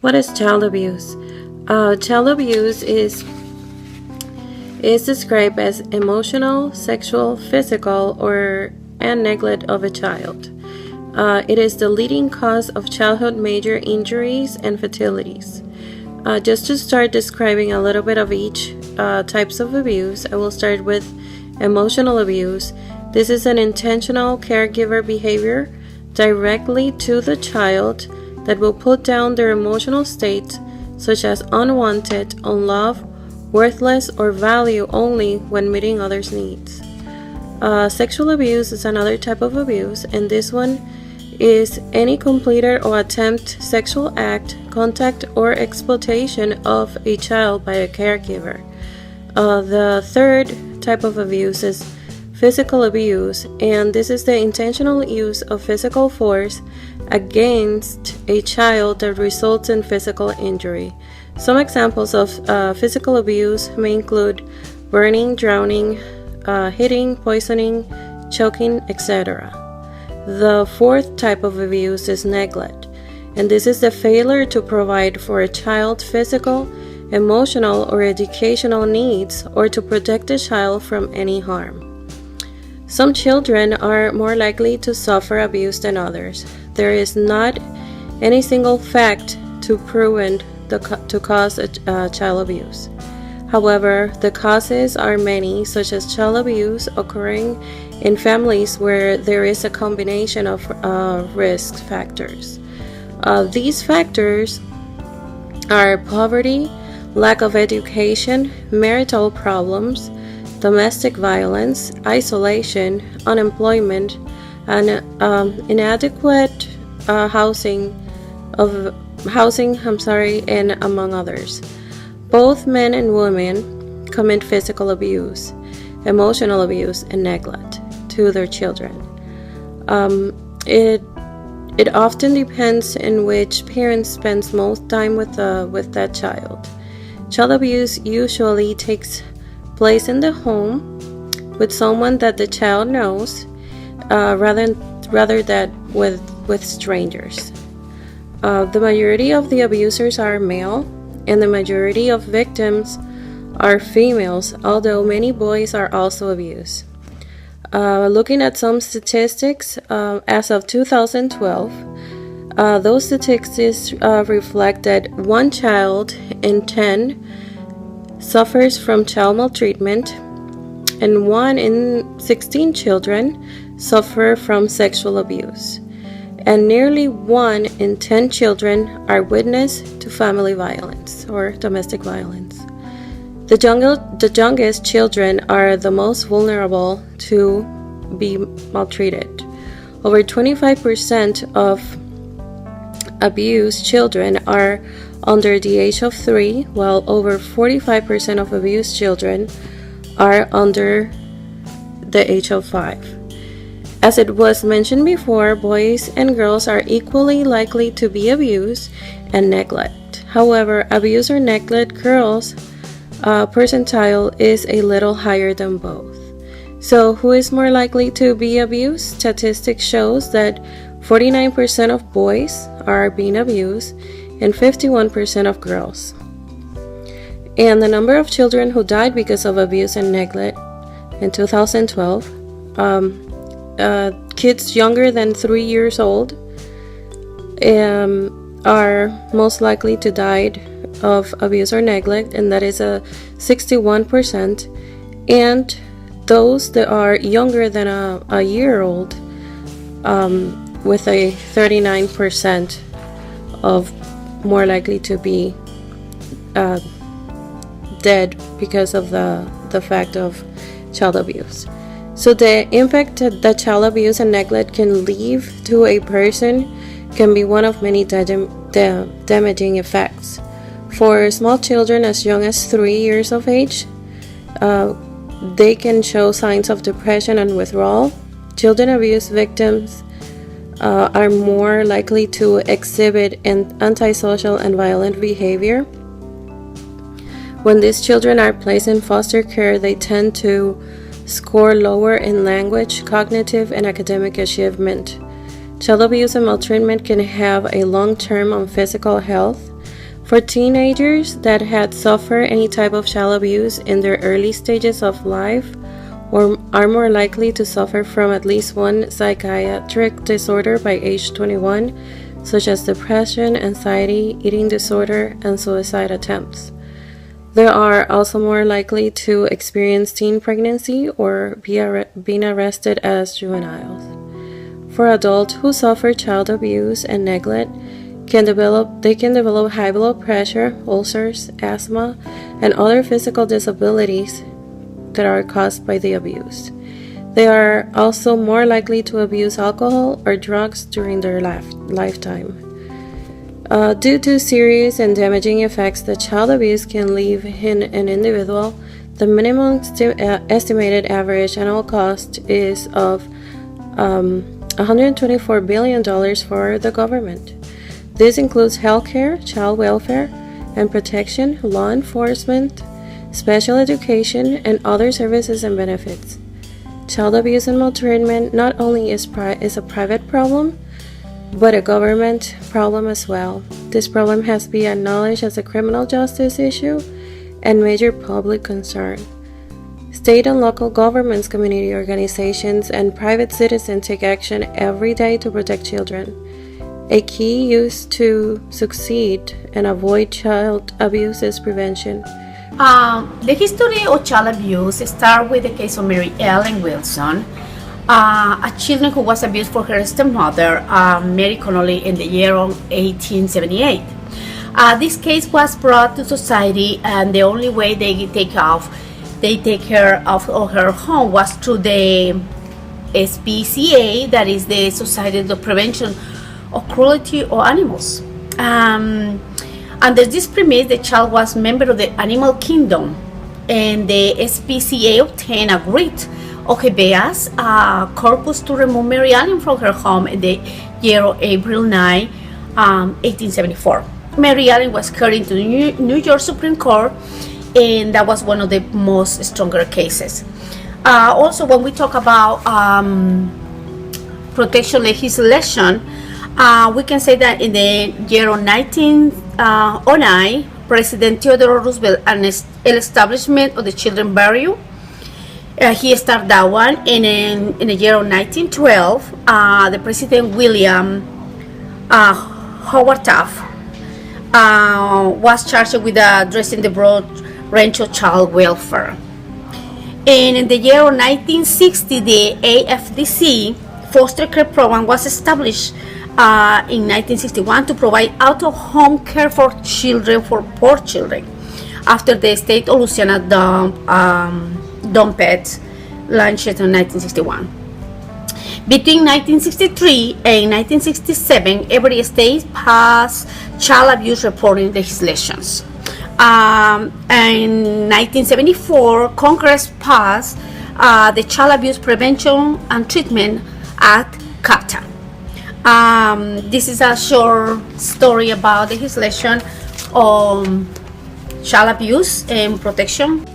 What is child abuse? Child abuse is described as emotional, sexual, physical, and neglect of a child. It is the leading cause of childhood major injuries and fatalities. Just to start describing a little bit of each types of abuse, I will start with emotional abuse. This is an intentional caregiver behavior directly to the child that will put down their emotional state, such as unwanted, unloved, worthless, or value only when meeting others' needs. Sexual abuse is another type of abuse, and this one is any completed or attempt sexual act, contact, or exploitation of a child by a caregiver. The third type of abuse is physical abuse, and this is the intentional use of physical force against a child that results in physical injury. Some examples of physical abuse may include burning, drowning, hitting, poisoning, choking, etc. The fourth type of abuse is neglect, and this is the failure to provide for a child's physical, emotional, or educational needs, or to protect the child from any harm. Some children are more likely to suffer abuse than others. There is not any single fact to prove to cause child abuse. However, the causes are many, such as child abuse occurring in families where there is a combination of risk factors. These factors are poverty, lack of education, marital problems, domestic violence, isolation, unemployment, and inadequate housing, and among others. Both men and women commit physical abuse, emotional abuse, and neglect to their children. It often depends on which parent spends most time with that child. Child abuse usually takes place in the home with someone that the child knows, rather than with strangers. The majority of the abusers are male, and the majority of victims are females, although many boys are also abused. Looking at some statistics, as of 2012, those statistics reflect that 1 child in 10 suffers from child maltreatment, and 1 in 16 children suffer from sexual abuse, and nearly 1 in 10 children are witness to family violence or domestic violence. The youngest children are the most vulnerable to be maltreated. Over 25% of abused children are under the age of 3, while over 45% of abused children are under the age of 5. As it was mentioned before, boys and girls are equally likely to be abused and neglect. However, abuse or neglect girls' percentile is a little higher than both. So, who is more likely to be abused? Statistics shows that 49% of boys are being abused and 51% of girls. And the number of children who died because of abuse and neglect in 2012, kids younger than 3 years old are most likely to die of abuse or neglect, and that is a 61%. And those that are younger than a year old, with a 39% of more likely to be dead because of the fact of child abuse. So the impact that child abuse and neglect can leave to a person can be one of many damaging effects. For small children as young as 3 years of age, they can show signs of depression and withdrawal. Children abuse victims are more likely to exhibit antisocial and violent behavior. When these children are placed in foster care, they tend to score lower in language, cognitive, and academic achievement. Child abuse and maltreatment can have a long term on physical health. For teenagers that had suffered any type of child abuse in their early stages of life or are more likely to suffer from at least one psychiatric disorder by age 21, such as depression, anxiety, eating disorder, and suicide attempts. They are also more likely to experience teen pregnancy or being arrested as juveniles. For adults who suffer child abuse and neglect, they can develop high blood pressure, ulcers, asthma, and other physical disabilities that are caused by the abuse. They are also more likely to abuse alcohol or drugs during their lifetime. Due to serious and damaging effects that child abuse can leave in an individual, the minimum estimated average annual cost is of $124 billion for the government. This includes healthcare, child welfare and protection, law enforcement, special education, and other services and benefits. Child abuse and maltreatment not only is a private problem, but a government problem as well. This problem has been acknowledged as a criminal justice issue and major public concern. State and local governments, community organizations, and private citizens take action every day to protect children. A key used to succeed and avoid child abuse is prevention. The history of child abuse starts with the case of Mary Ellen Wilson, a child who was abused for her stepmother, Mary Connolly, in the year of 1878. This case was brought to society, and the only way they take care of her home was through the SPCA, that is the Society of Prevention of Cruelty of Animals. Under this premise, the child was a member of the animal kingdom, and the SPCA obtained a writ of habeas corpus to remove Mary Ellen from her home in the year of April 9, 1874. Mary Ellen was carried to the New York Supreme Court, and that was one of the most stronger cases. Also, when we talk about protection legislation, we can say that in the year of 1909, President Theodore Roosevelt announced the establishment of the Children's Bureau. He started that one, and in the year of 1912, the President William Howard Taft was charged with addressing the broad range of child welfare. And in the year of 1960, the AFDC foster care program was established in 1961 to provide out-of-home care for poor children, after the state of Louisiana dumped launched in 1961. Between 1963 and 1967, every state passed child abuse reporting legislations. In 1974, Congress passed the Child Abuse Prevention and Treatment Act, CAPTA. This is a short story about the legislation on child abuse and protection.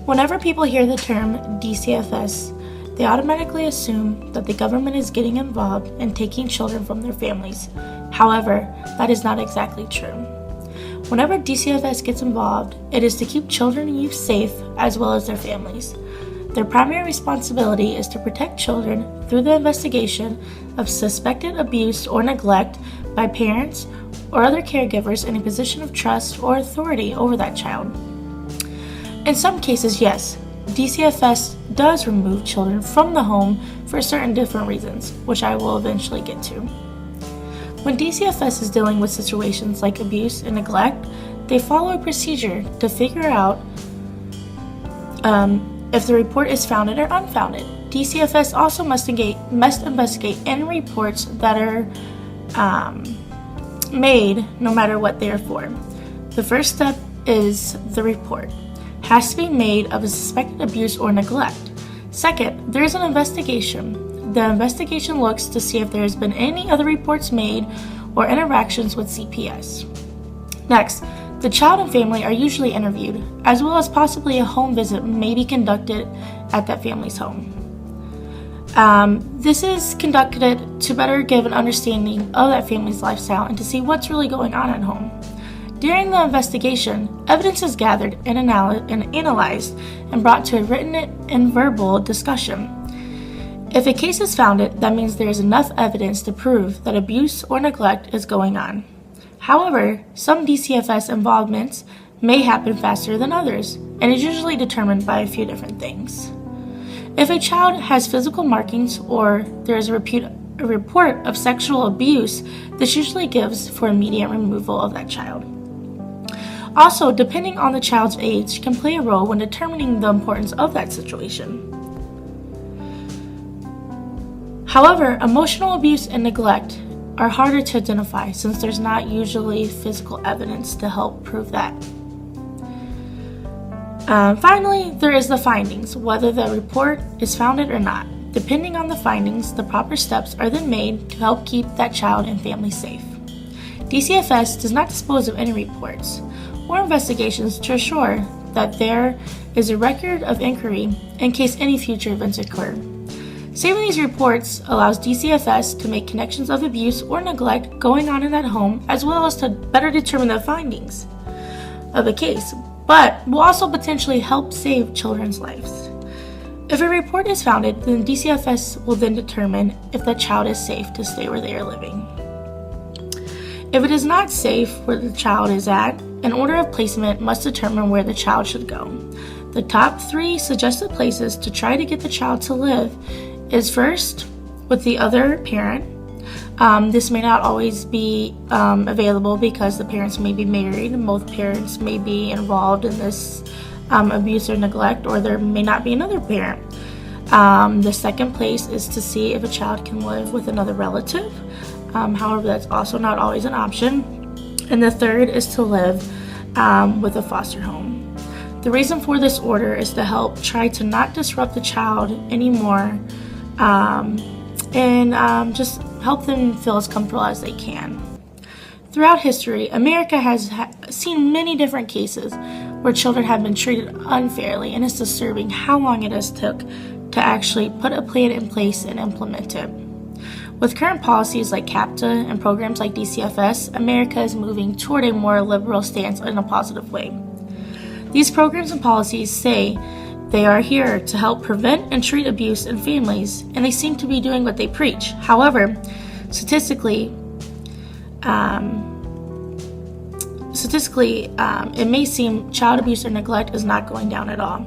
Whenever people hear the term DCFS, they automatically assume that the government is getting involved in taking children from their families. However, that is not exactly true. Whenever DCFS gets involved, it is to keep children and youth safe as well as their families. Their primary responsibility is to protect children through the investigation of suspected abuse or neglect by parents or other caregivers in a position of trust or authority over that child. In some cases, yes, DCFS does remove children from the home for certain different reasons, which I will eventually get to. When DCFS is dealing with situations like abuse and neglect, they follow a procedure to figure out if the report is founded or unfounded. DCFS also must investigate any reports that are made, no matter what they are for. The first step is the report. Has to be made of a suspected abuse or neglect. Second, there is an investigation. The investigation looks to see if there has been any other reports made or interactions with CPS. Next, the child and family are usually interviewed, as well as possibly a home visit may be conducted at that family's home. This is conducted to better give an understanding of that family's lifestyle and to see what's really going on at home. During the investigation, evidence is gathered and analyzed and brought to a written and verbal discussion. If a case is founded, that means there is enough evidence to prove that abuse or neglect is going on. However, some DCFS involvements may happen faster than others, and is usually determined by a few different things. If a child has physical markings or there is a report of sexual abuse, this usually gives for immediate removal of that child. Also, depending on the child's age can play a role when determining the importance of that situation. However, emotional abuse and neglect are harder to identify since there's not usually physical evidence to help prove that. Finally, there is the findings, whether the report is founded or not. Depending on the findings, the proper steps are then made to help keep that child and family safe. DCFS does not dispose of any reports or investigations to assure that there is a record of inquiry in case any future events occur. Saving these reports allows DCFS to make connections of abuse or neglect going on in that home, as well as to better determine the findings of a case, but will also potentially help save children's lives. If a report is founded, then DCFS will then determine if the child is safe to stay where they are living. If it is not safe where the child is at, an order of placement must determine where the child should go. The top 3 suggested places to try to get the child to live is first with the other parent. This may not always be available because the parents may be married and both parents may be involved in this abuse or neglect, or there may not be another parent. The second place is to see if a child can live with another relative. However, that's also not always an option. And the third is to live with a foster home. The reason for this order is to help try to not disrupt the child anymore and just help them feel as comfortable as they can. Throughout history, America has seen many different cases where children have been treated unfairly, and it's disturbing how long it has took to actually put a plan in place and implement it. With current policies like CAPTA and programs like DCFS, America is moving toward a more liberal stance in a positive way. These programs and policies say they are here to help prevent and treat abuse in families, and they seem to be doing what they preach. However, statistically, it may seem child abuse or neglect is not going down at all.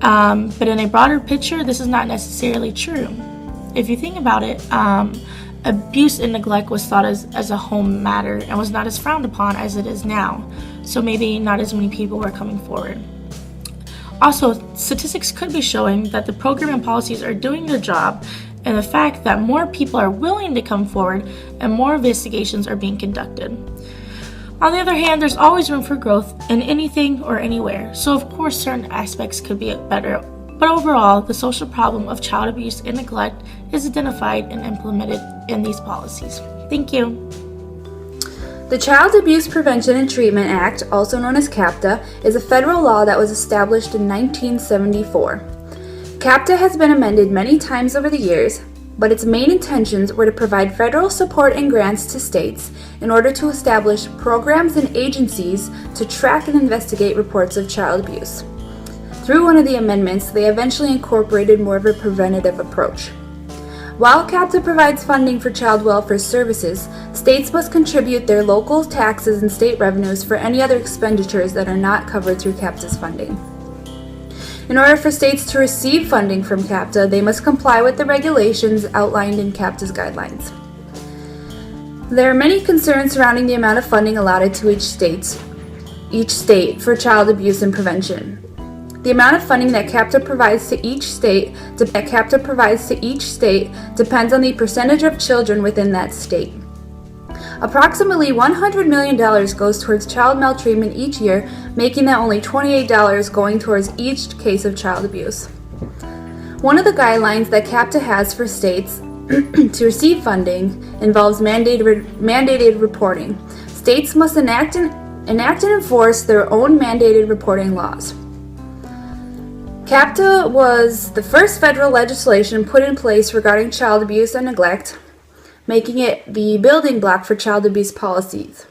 But in a broader picture, this is not necessarily true. If you think about it, abuse and neglect was thought as a home matter and was not as frowned upon as it is now. So maybe not as many people were coming forward. Also, statistics could be showing that the program and policies are doing their job, and the fact that more people are willing to come forward and more investigations are being conducted. On the other hand, there's always room for growth in anything or anywhere, so of course certain aspects could be better, but overall, the social problem of child abuse and neglect is identified and implemented in these policies. Thank you. The Child Abuse Prevention and Treatment Act, also known as CAPTA, is a federal law that was established in 1974. CAPTA has been amended many times over the years, but its main intentions were to provide federal support and grants to states in order to establish programs and agencies to track and investigate reports of child abuse. Through one of the amendments, they eventually incorporated more of a preventative approach. While CAPTA provides funding for child welfare services, states must contribute their local taxes and state revenues for any other expenditures that are not covered through CAPTA's funding. In order for states to receive funding from CAPTA, they must comply with the regulations outlined in CAPTA's guidelines. There are many concerns surrounding the amount of funding allotted to each state for child abuse and prevention. The amount of funding that CAPTA provides to each state depends on the percentage of children within that state. Approximately $100 million goes towards child maltreatment each year, making that only $28 going towards each case of child abuse. One of the guidelines that CAPTA has for states to receive funding involves mandated reporting. States must enact and enforce their own mandated reporting laws. CAPTA was the first federal legislation put in place regarding child abuse and neglect, making it the building block for child abuse policies.